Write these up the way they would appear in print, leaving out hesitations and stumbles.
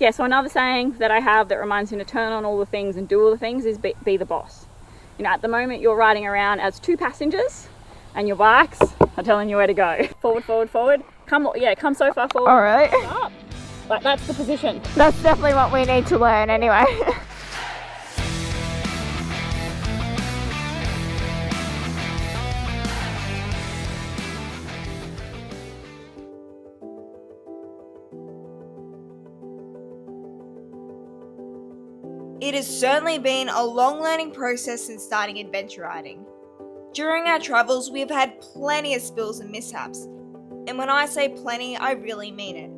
Yeah, so another saying that I have that reminds me to turn on all the things and do all the things is be the boss. You know, at the moment you're riding around as 2 passengers and your bikes are telling you where to go. Forward, forward, forward. Come so far forward. All right. Up. Like, that's the position. That's definitely what we need to learn anyway. It has certainly been a long learning process since starting adventure riding. During our travels, we have had plenty of spills and mishaps. And when I say plenty, I really mean it.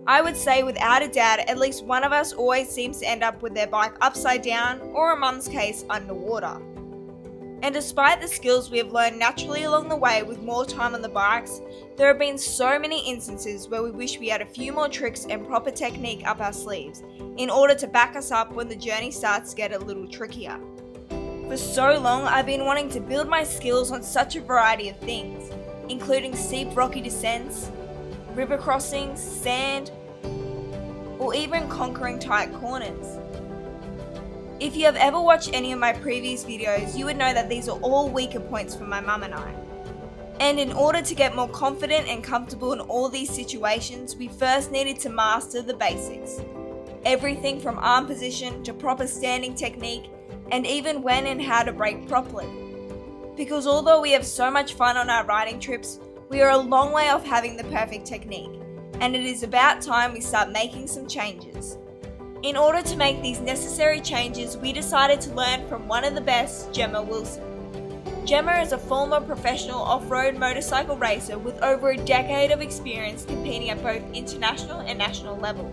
I would say without a doubt, at least one of us always seems to end up with their bike upside down, or in Mum's case, underwater. And despite the skills we have learned naturally along the way with more time on the bikes, there have been so many instances where we wish we had a few more tricks and proper technique up our sleeves in order to back us up when the journey starts to get a little trickier. For so long, I've been wanting to build my skills on such a variety of things, including steep rocky descents, river crossings, sand, or even conquering tight corners. If you have ever watched any of my previous videos, you would know that these are all weaker points for my mum and I. And in order to get more confident and comfortable in all these situations, we first needed to master the basics. Everything from arm position to proper standing technique, and even when and how to brake properly. Because although we have so much fun on our riding trips, we are a long way off having the perfect technique, and it is about time we start making some changes. In order to make these necessary changes, we decided to learn from one of the best, Jemma Wilson. Jemma is a former professional off-road motorcycle racer with over a decade of experience competing at both international and national level.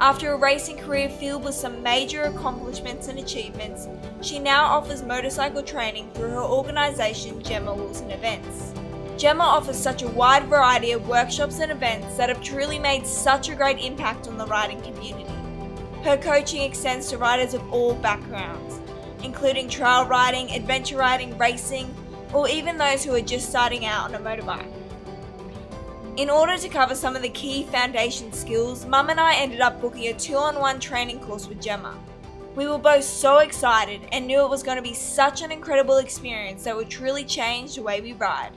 After a racing career filled with some major accomplishments and achievements, she now offers motorcycle training through her organisation Jemma Wilson Events. Jemma offers such a wide variety of workshops and events that have truly made such a great impact on the riding community. Her coaching extends to riders of all backgrounds, including trail riding, adventure riding, racing, or even those who are just starting out on a motorbike. In order to cover some of the key foundation skills, Mum and I ended up booking a 2-on-1 training course with Jemma. We were both so excited and knew it was going to be such an incredible experience that would truly change the way we ride.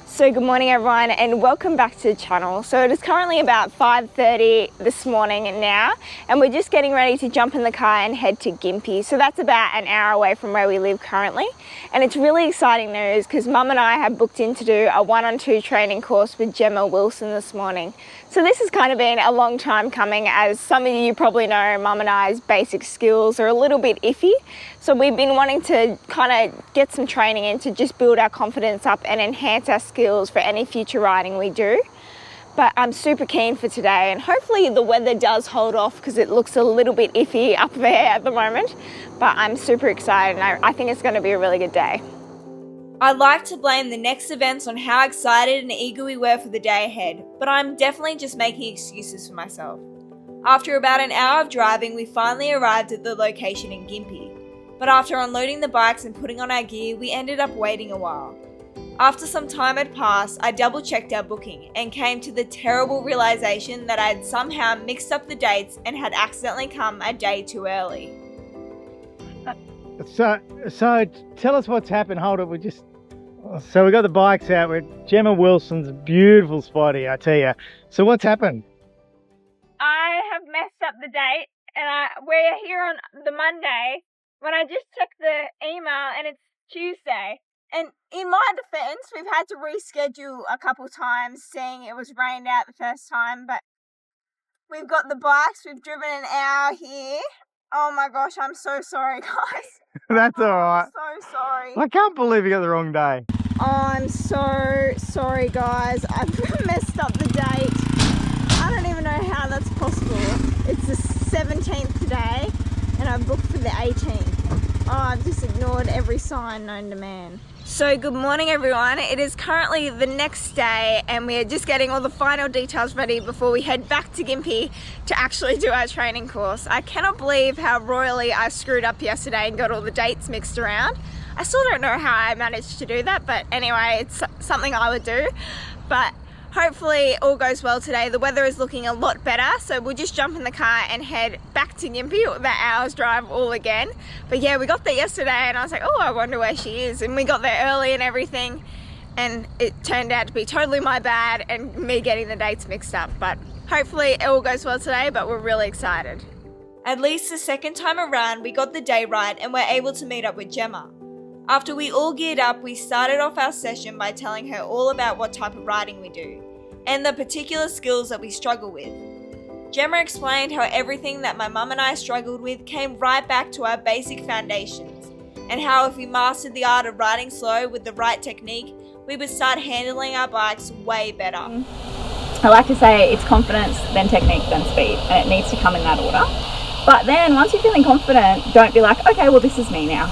So good morning everyone and welcome back to the channel. So it is currently about 5:30 this morning now and we're just getting ready to jump in the car and head to Gympie. So that's about an hour away from where we live currently, and it's really exciting news because Mum and I have booked in to do a 1-on-2 training course with Jemma Wilson this morning. So this has kind of been a long time coming. As some of you probably know, Mum and I's basic skills are a little bit iffy. So we've been wanting to kind of get some training in to just build our confidence up and enhance our skills for any future riding we do. But I'm super keen for today, and hopefully the weather does hold off because it looks a little bit iffy up there at the moment. But I'm super excited and I think it's going to be a really good day. I'd like to blame the next events on how excited and eager we were for the day ahead, but I'm definitely just making excuses for myself. After about an hour of driving, we finally arrived at the location in Gympie. But after unloading the bikes and putting on our gear, we ended up waiting a while. After some time had passed, I double-checked our booking and came to the terrible realization that I had somehow mixed up the dates and had accidentally come a day too early. So tell us what's happened. Hold it, so we got the bikes out. We're at Jemma Wilson's beautiful spot here, I tell you. So what's happened? I have messed up the date and we're here on the Monday when I just checked the email and it's Tuesday. And in my defense, we've had to reschedule a couple times, seeing it was rained out the first time, but we've got the bikes, we've driven an hour here. Oh my gosh, I'm so sorry, guys. That's all right. I'm so sorry. I can't believe you got the wrong day. I'm so sorry, guys. I've messed up the date. I don't even know how that's possible. It's the 17th today, and I booked for the 18th. Oh, I've just ignored every sign known to man. So good morning everyone. It is currently the next day and we are just getting all the final details ready before we head back to Gympie to actually do our training course. I cannot believe how royally I screwed up yesterday and got all the dates mixed around. I still don't know how I managed to do that, but anyway, it's something I would do. But hopefully all goes well today. The weather is looking a lot better, so we'll just jump in the car and head back to Gympie, that hour's drive all again. But yeah, we got there yesterday and I was like, oh, I wonder where she is. And we got there early and everything, and it turned out to be totally my bad and me getting the dates mixed up. But hopefully it all goes well today, but we're really excited. At least the second time around, we got the day right and were able to meet up with Jemma. After we all geared up, we started off our session by telling her all about what type of riding we do, and the particular skills that we struggle with. Jemma explained how everything that my mum and I struggled with came right back to our basic foundations, and how if we mastered the art of riding slow with the right technique, we would start handling our bikes way better. I like to say it's confidence, then technique, then speed, and it needs to come in that order. But then once you're feeling confident, don't be like, okay, well this is me now.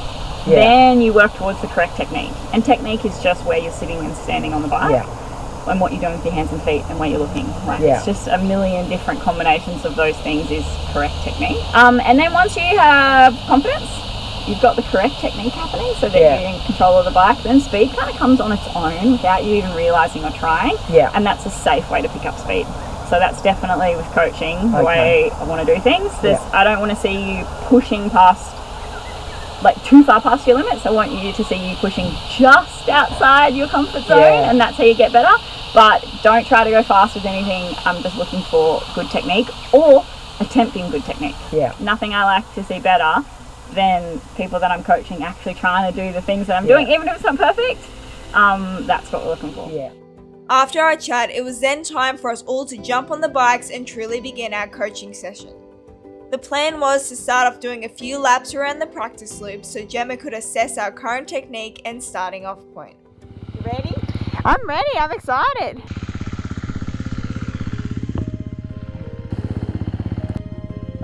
Yeah. Then you work towards the correct technique. And technique is just where you're sitting and standing on the bike. Yeah. And what you're doing with your hands and feet and where you're looking. Like, yeah. It's just a million different combinations of those things is correct technique. And then once you have confidence, you've got the correct technique happening so that you're in control of the bike, then speed kind of comes on its own without you even realising or trying. Yeah. And that's a safe way to pick up speed. So that's definitely with coaching the way I want to do things. I don't want to see you pushing past, like too far past your limits. I want you to see you pushing just outside your comfort zone, and that's how you get better. But don't try to go fast with anything. I'm just looking for good technique or attempting good technique. Yeah. Nothing I like to see better than people that I'm coaching actually trying to do the things that I'm doing, even if it's not perfect. That's what we're looking for. Yeah. After our chat, it was then time for us all to jump on the bikes and truly begin our coaching session. The plan was to start off doing a few laps around the practice loop so Jemma could assess our current technique and starting off point. You ready? I'm ready, I'm excited.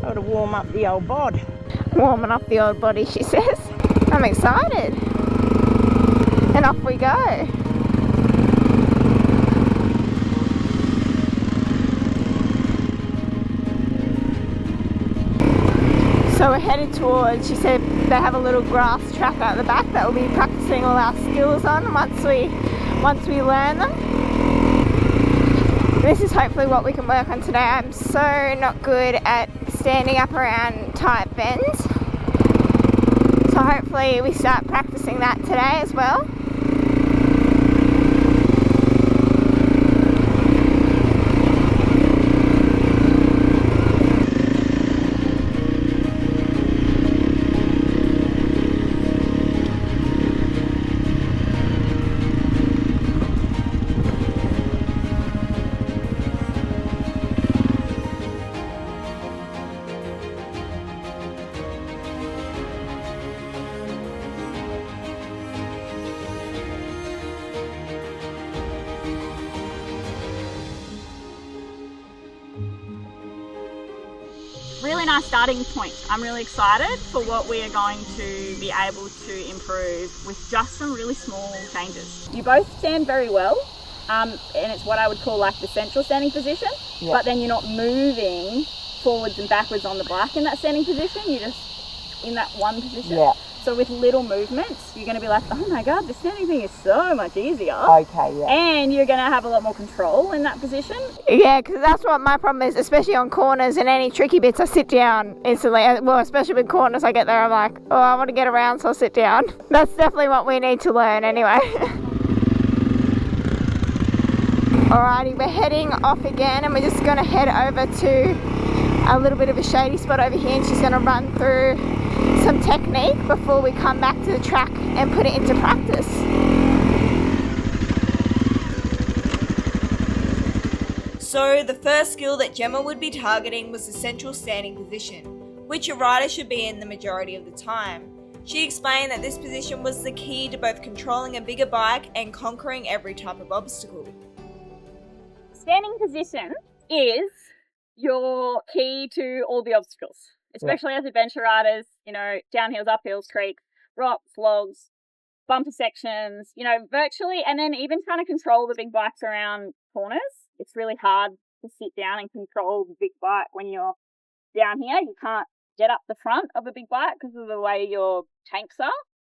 Got to warm up the old bod. Warming up the old body, she says. I'm excited. And off we go. So we're headed towards, she said they have a little grass track out the back that we'll be practicing all our skills on once we learn them. This is hopefully what we can work on today. I'm so not good at standing up around tight bends. So hopefully we start practicing that today as well. Really nice starting point. I'm really excited for what we are going to be able to improve with just some really small changes. You both stand very well, and it's what I would call like the central standing position, but then you're not moving forwards and backwards on the bike in that standing position, you're just in that one position. Yeah. So with little movements, you're going to be like, oh my God, the standing thing is so much easier. Okay, yeah. And you're going to have a lot more control in that position. Yeah, because that's what my problem is, especially on corners and any tricky bits, I sit down instantly. Well, especially with corners, I get there, I'm like, oh, I want to get around, so I'll sit down. That's definitely what we need to learn anyway. Alrighty, we're heading off again, and we're just going to head over to a little bit of a shady spot over here, and she's going to run through some technique before we come back to the track and put it into practice. So the first skill that Jemma would be targeting was the central standing position, which a rider should be in the majority of the time. She explained that this position was the key to both controlling a bigger bike and conquering every type of obstacle. Standing position is your key to all the obstacles, especially as adventure riders, you know, downhills, uphills, creeks, rocks, logs, bumper sections, you know, virtually, and then even trying to control the big bikes around corners. It's really hard to sit down and control the big bike when you're down here. You can't get up the front of a big bike because of the way your tanks are.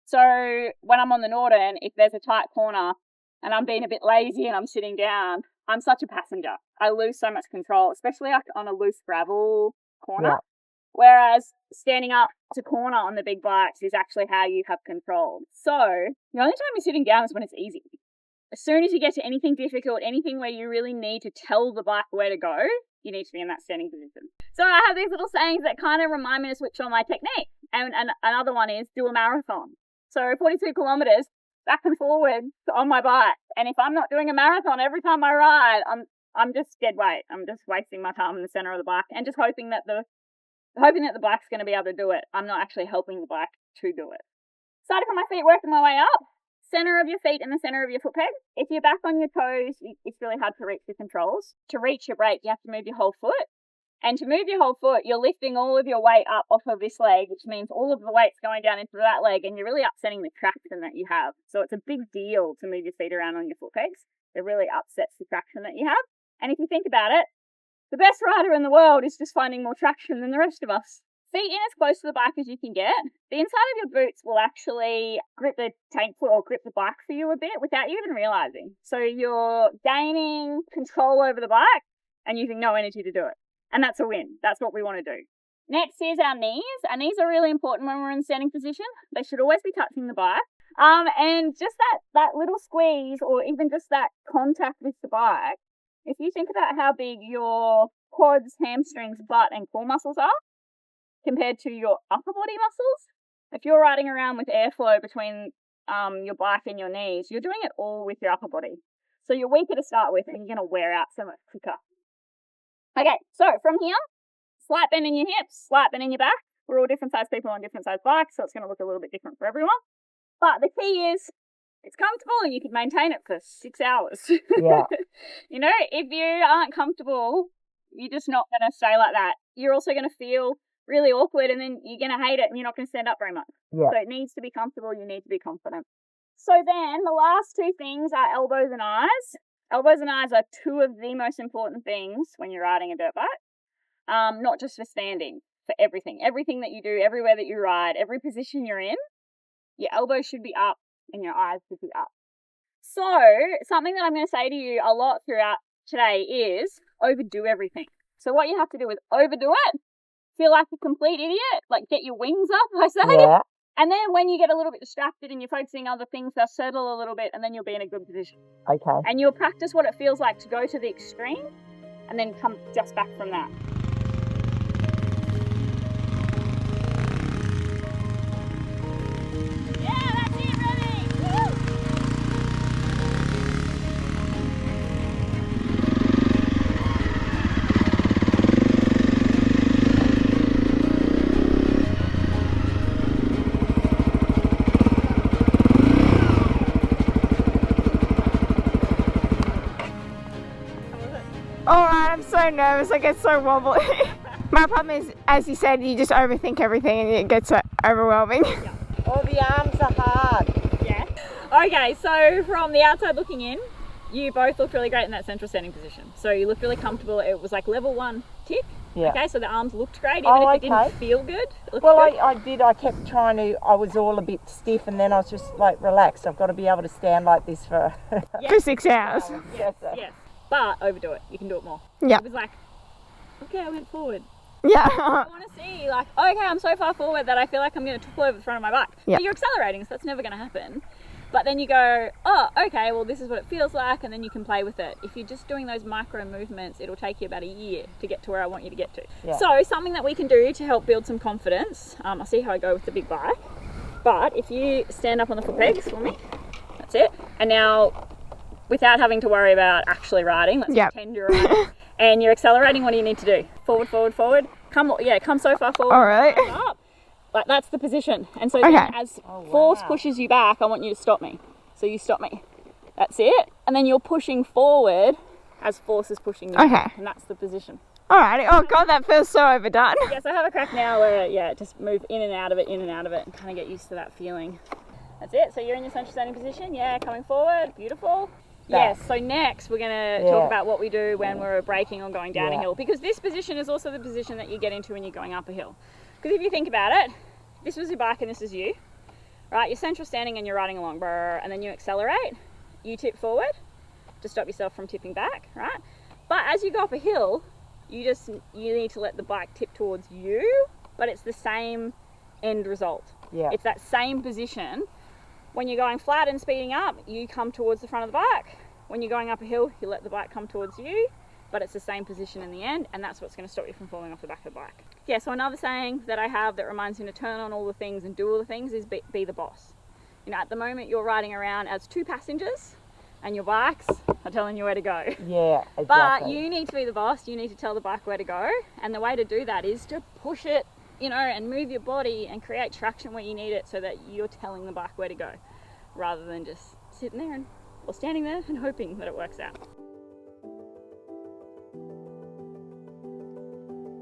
So when I'm on the Northern, if there's a tight corner and I'm being a bit lazy and I'm sitting down, I'm such a passenger. I lose so much control, especially like on a loose gravel corner. Yeah. Whereas standing up to corner on the big bikes is actually how you have control. So the only time you're sitting down is when it's easy. As soon as you get to anything difficult, anything where you really need to tell the bike where to go, you need to be in that standing position. So I have these little sayings that kind of remind me to switch on my technique. And another one is do a marathon. So 42 kilometers back and forward on my bike. And if I'm not doing a marathon every time I ride, I'm just dead weight. I'm just wasting my time in the center of the bike and just hoping that the bike's going to be able to do it. I'm not actually helping the bike to do it. Starting from my feet, working my way up. Center of your feet and the center of your foot peg. If you're back on your toes, it's really hard to reach your controls. To reach your brake, you have to move your whole foot. And to move your whole foot, you're lifting all of your weight up off of this leg, which means all of the weight's going down into that leg, and you're really upsetting the traction that you have. So it's a big deal to move your feet around on your foot pegs. It really upsets the traction that you have. And if you think about it, the best rider in the world is just finding more traction than the rest of us. Feet in as close to the bike as you can get. The inside of your boots will actually grip the tank foot or grip the bike for you a bit without you even realizing. So you're gaining control over the bike and using no energy to do it. And that's a win. That's what we want to do. Next is our knees. Our knees are really important when we're in standing position. They should always be touching the bike. And just that little squeeze or even just that contact with the bike, if you think about how big your quads, hamstrings, butt and core muscles are compared to your upper body muscles, if you're riding around with airflow between your bike and your knees, you're doing it all with your upper body. So you're weaker to start with and you're going to wear out so much quicker. Okay, so from here, slight bend in your hips, slight bend in your back. We're all different size people on different size bikes, so it's going to look a little bit different for everyone. But the key is it's comfortable and you can maintain it for 6 hours. Yeah. You know, if you aren't comfortable, you're just not going to stay like that. You're also going to feel really awkward and then you're going to hate it and you're not going to stand up very much. Yeah. So it needs to be comfortable. You need to be confident. So then the last two things are elbows and eyes. Elbows and eyes are two of the most important things when you're riding a dirt bike. Not just for standing, for everything. Everything that you do, everywhere that you ride, every position you're in, your elbows should be up and your eyes should be up. So something that I'm going to say to you a lot throughout today is overdo everything. So what you have to do is overdo it, feel like a complete idiot, like get your wings up, I say. Yeah. And then when you get a little bit distracted and you're focusing on other things, they'll settle a little bit and then you'll be in a good position. Okay. And you'll practice what it feels like to go to the extreme and then come just back from that. Yeah, that's it, Remy. Woo! Alright, I'm so nervous, I get so wobbly. My problem is, as you said, you just overthink everything and it gets so overwhelming. Oh, the arms are hard. Yeah. Okay, so from the outside looking in, you both look really great in that central standing position. So you look really comfortable. It was like level 1 tick. Yeah. Okay, so the arms looked great, even Oh, if it okay. didn't feel good. It looked Well, good. I did. I kept trying to. I was all a bit stiff, and then I was just like relaxed. I've got to be able to stand like this for. For 6 hours. Yes. But overdo it. You can do it more. Yeah. It was like, okay, I went forward. Yeah. I want to see, like, okay, I'm so far forward that I feel like I'm going to topple over the front of my bike. Yeah. But you're accelerating, so that's never going to happen. But then you go, oh, okay, well, this is what it feels like, and then you can play with it. If you're just doing those micro movements, it'll take you about a year to get to where I want you to get to. Yeah. So something that we can do to help build some confidence, I'll see how I go with the big bike, but if you stand up on the foot pegs for me, that's it. And now, without having to worry about actually riding, let's pretend you're riding, and you're accelerating, what do you need to do? Forward, forward, forward. Come so far forward. All right. Up. Like, that's the position. And so then as force pushes you back, I want you to stop me. So you stop me. That's it. And then you're pushing forward as force is pushing you back. And that's the position. Alrighty. Oh god, that feels so overdone. Yes, I have a crack now where, just move in and out of it, and kind of get used to that feeling. That's it. So you're in your central standing position. Yeah, coming forward. Beautiful. Yes, so next we're going to talk about what we do when we're braking or going down a hill, because this position is also the position that you get into when you're going up a hill. Because if you think about it, this was your bike and this is you, right? You're central standing and you're riding along, and then you accelerate, you tip forward, to stop yourself from tipping back, right? But as you go up a hill, you need to let the bike tip towards you, but it's the same end result. Yeah. It's that same position. When you're going flat and speeding up, you come towards the front of the bike. When you're going up a hill, you let the bike come towards you, but it's the same position in the end, and that's what's going to stop you from falling off the back of the bike. Yeah, so another saying that I have that reminds me to turn on all the things and do all the things is be the boss. You know, at the moment you're riding around as two passengers and your bikes are telling you where to go. Yeah, exactly. But you need to be the boss, you need to tell the bike where to go, and the way to do that is to push it, you know, and move your body and create traction where you need it so that you're telling the bike where to go, rather than just sitting there or standing there and hoping that it works out.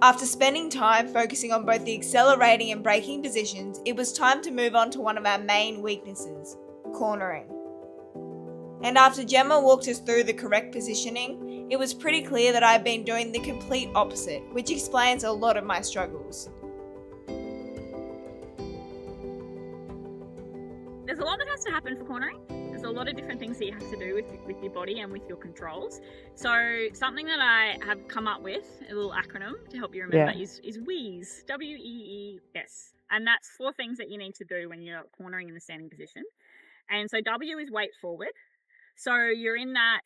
After spending time focusing on both the accelerating and braking positions, it was time to move on to one of our main weaknesses, cornering. And after Jemma walked us through the correct positioning, it was pretty clear that I've been doing the complete opposite, which explains a lot of my struggles. There's a lot that has to happen for cornering. There's a lot of different things that you have to do with your body and with your controls. So something that I have come up with, a little acronym to help you remember, is WEES, W-E-E-S. And that's 4 things that you need to do when you're cornering in the standing position. And so W is weight forward. So you're in that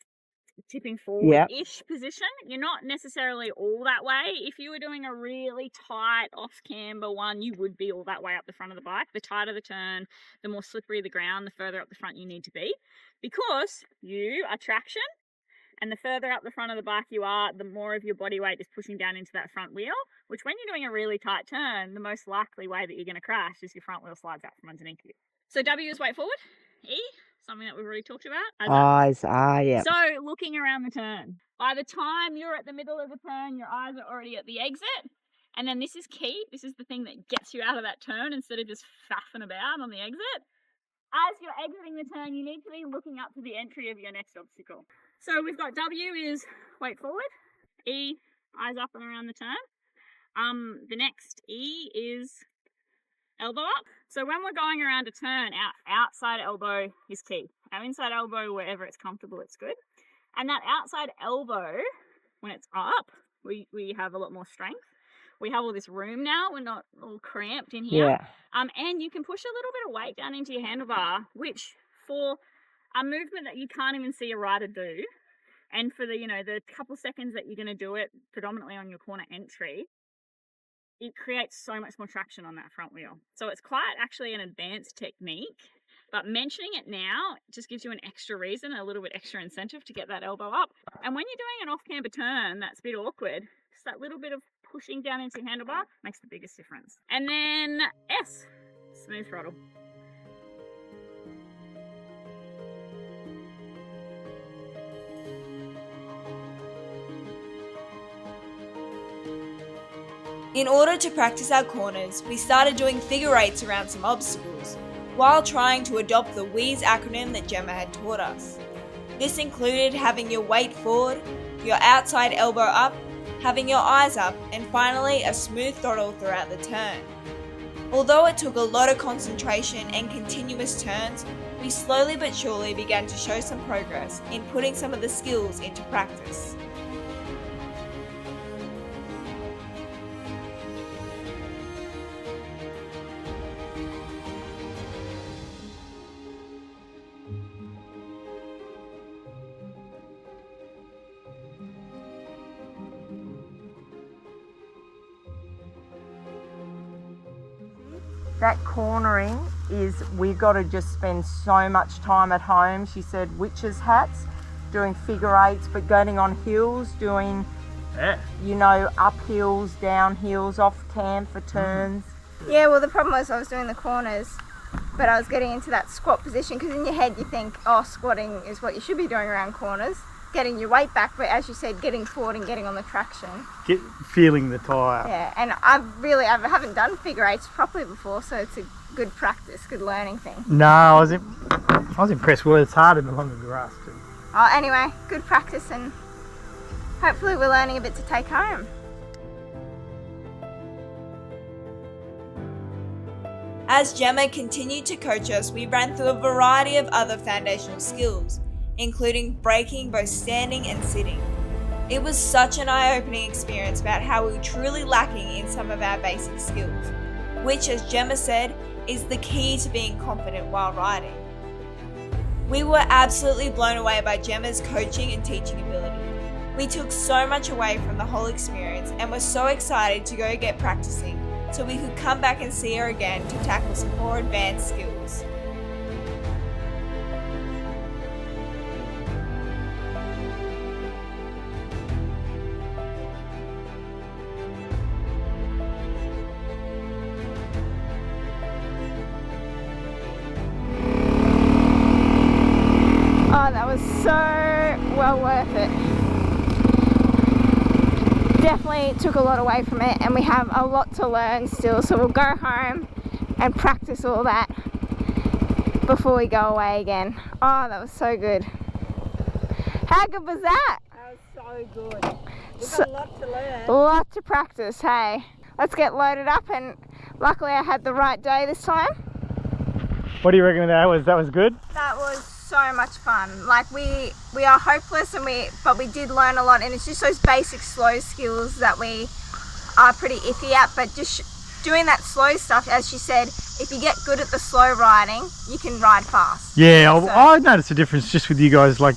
tipping forward-ish position. You're not necessarily all that way. If you were doing a really tight off-camber one, you would be all that way up the front of the bike. The tighter the turn, the more slippery the ground, the further up the front you need to be, because you are traction, and the further up the front of the bike you are, the more of your body weight is pushing down into that front wheel, which when you're doing a really tight turn, the most likely way that you're going to crash is your front wheel slides out from underneath you. So W is weight forward. E, something that we've already talked about. Eyes are, yeah. So looking around the turn. By the time you're at the middle of the turn, your eyes are already at the exit. And then this is key. This is the thing that gets you out of that turn instead of just faffing about on the exit. As you're exiting the turn, you need to be looking up to the entry of your next obstacle. So we've got W is weight forward. E, eyes up and around the turn. The next E is elbow up. So when we're going around a turn, our outside elbow is key. Our inside elbow, wherever it's comfortable, it's good. And that outside elbow, when it's up, we have a lot more strength. We have all this room now. We're not all cramped in here. Yeah. And you can push a little bit of weight down into your handlebar, which for a movement that you can't even see a rider do, and for the, you know, the couple seconds that you're going to do it predominantly on your corner entry, it creates so much more traction on that front wheel. So it's quite actually an advanced technique, but mentioning it now just gives you an extra reason, a little bit extra incentive to get that elbow up. And when you're doing an off-camber turn that's a bit awkward, just that little bit of pushing down into your handlebar makes the biggest difference. And then S, smooth throttle. In order to practice our corners, we started doing figure eights around some obstacles, while trying to adopt the WEES acronym that Jemma had taught us. This included having your weight forward, your outside elbow up, having your eyes up, and finally a smooth throttle throughout the turn. Although it took a lot of concentration and continuous turns, we slowly but surely began to show some progress in putting some of the skills into practice. That cornering is, we've got to just spend so much time at home. She said witches hats, doing figure eights, but going on hills, doing, you know, up hills, down hills, off cam for turns. Yeah, well the problem was I was doing the corners, but I was getting into that squat position, because in your head you think, oh, squatting is what you should be doing around corners, getting your weight back, but as you said, getting forward and getting on the traction. Feeling the tyre. Yeah, and I haven't done figure eights properly before, so it's a good practice, good learning thing. No, I was impressed. Well, it's hard in the longer grass too. Oh, anyway, good practice, and hopefully we're learning a bit to take home. As Jemma continued to coach us, we ran through a variety of other foundational skills, including braking both standing and sitting. It was such an eye-opening experience about how we were truly lacking in some of our basic skills, which, as Jemma said, is the key to being confident while riding. We were absolutely blown away by Jemma's coaching and teaching ability. We took so much away from the whole experience and were so excited to go get practicing so we could come back and see her again to tackle some more advanced skills. Oh, that was so well worth it. Definitely took a lot away from it, and we have a lot to learn still, so we'll go home and practice all that before we go away again. Oh, that was so good. How good was that? That was so good. We've got a lot to learn. A lot to practice, hey. Let's get loaded up, and luckily I had the right day this time. What do you reckon that was? That was good? That was so much fun. Like we are hopeless, but we did learn a lot, and it's just those basic slow skills that we are pretty iffy at, but just doing that slow stuff, as she said, if you get good at the slow riding, you can ride fast. Yeah, I noticed a difference just with you guys. Like,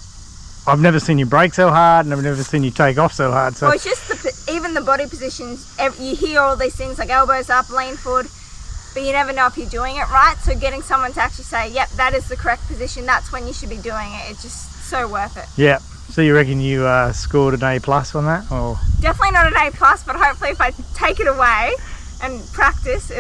I've never seen you brake so hard, and I've never seen you take off so hard. So well, it's just even the body positions. You hear all these things like elbows up, lean forward, but you never know if you're doing it right. So getting someone to actually say, yep, that is the correct position, that's when you should be doing it. It's just so worth it. yeah. So you reckon you scored an A+ on that? Or Definitely not an A+, but hopefully if I take it away and practice,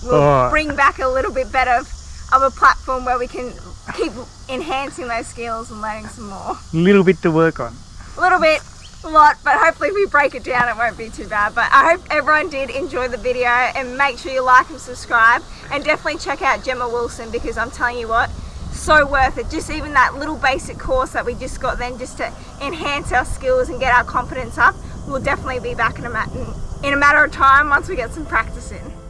we'll bring back a little bit better of a platform where we can keep enhancing those skills and learning some more. a little bit to work on. A little bit, a lot, but hopefully if we break it down it won't be too bad. But I hope everyone did enjoy the video, and make sure you like and subscribe, and definitely check out Jemma Wilson, because I'm telling you what, so worth it. Just even that little basic course that we just got then, just to enhance our skills and get our confidence up. We'll definitely be back in a matter of time once we get some practice in.